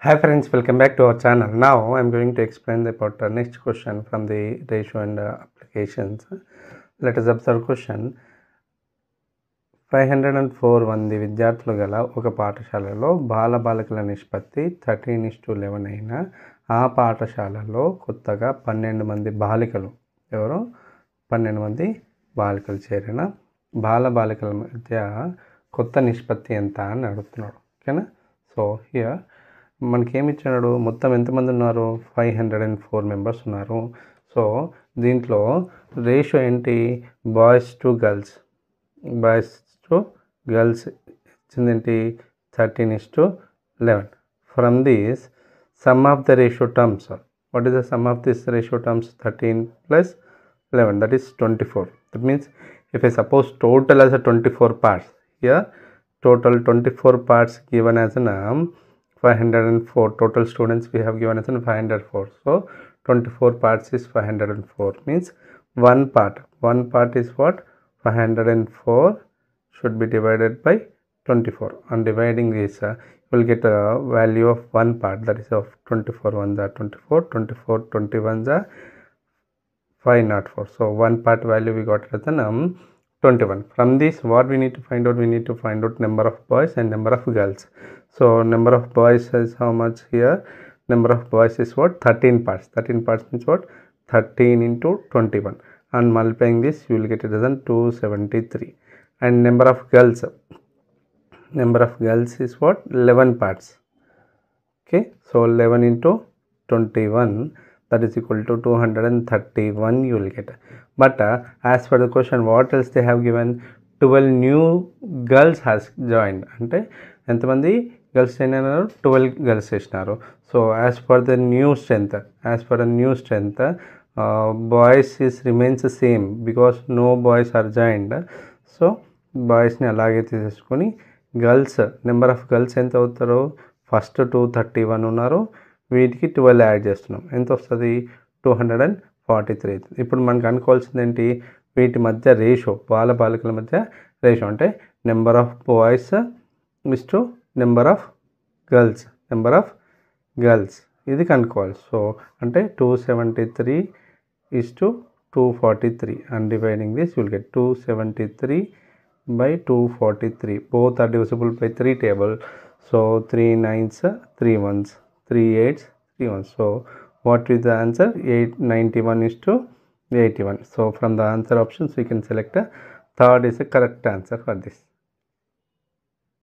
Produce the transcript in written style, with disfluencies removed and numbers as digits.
Hi friends, welcome back to our channel. Now I am going to explain about the next question from the ratio and applications. Let us observe question. 504 మంది విద్యార్థులు గల ఒక పాఠశాలలో బాలబాలికల నిష్పత్తి 13:11 అయినా ఆ పాఠశాలలో కొత్తగా 12 మంది బాలికలు 12 మంది బాలికలు చేరిన బాలబాలికల మధ్య కొత్త నిష్పత్తి ఎంత అని అడుగుతున్నాడు. ఓకేనా? సో హియర్ మనకి ఏమి ఇచ్చాడు, మొత్తం ఎంతమంది ఉన్నారు, 504 మెంబర్స్ ఉన్నారు. సో దీంట్లో రేషియో ఏంటి, బాయ్స్ టు గర్ల్స్ ఇచ్చిందేంటి 13:11. From this sum of the ratio terms, what is the sum of this ratio terms, 13 + 11, that is 24. That means if I suppose total as a 24 parts, here total 24 parts given as an 504, total students we have given as an 504. So 24 parts is 504, means one part is what, 504 should be divided by 24. On dividing this you will get a value of one part, that is of 24 ones are 24, 24 21s are 504. So one part value we got as an 21. From this what we need to find out, we need to find out number of boys and number of girls. So number of boys is how much here, number of boys is what, 13 parts. 13 parts means what, 13 into 21, and multiplying this you will get it as 273. And number of girls is what, 11 parts. Okay, so 11 into 21, that is equal to 231 you will get. But as per the question, what else they have given, 12 new girls has joined. అంటే ఎంతమంది girls అయినారు, 12 girls చేసినారు. So as per the new strength boys is remains same because no boys are joined. So బాయ్స్ని అలాగే తీసేసుకొని girls, number of girls ఎంత అవుతారో, first 231 ఉన్నారు, వీటికి 12 యాడ్ చేస్తున్నాం, ఎంత వస్తుంది, 243. ఇప్పుడు మనకు అనుకోవాల్సింది ఏంటి, వీటి మధ్య రేషియో, బాలికల మధ్య రేషియో అంటే number of boys is to number of girls ఇది కనుక్కోవాలి. సో అంటే 273 is to 243, and dividing this you will get 273 by 243. Both are divisible by 3 table. So 3 9s 3 1s, 3 8s 3 1s. So what is the answer, 891 is to 81. So from the answer options we can select a third is the correct answer for this.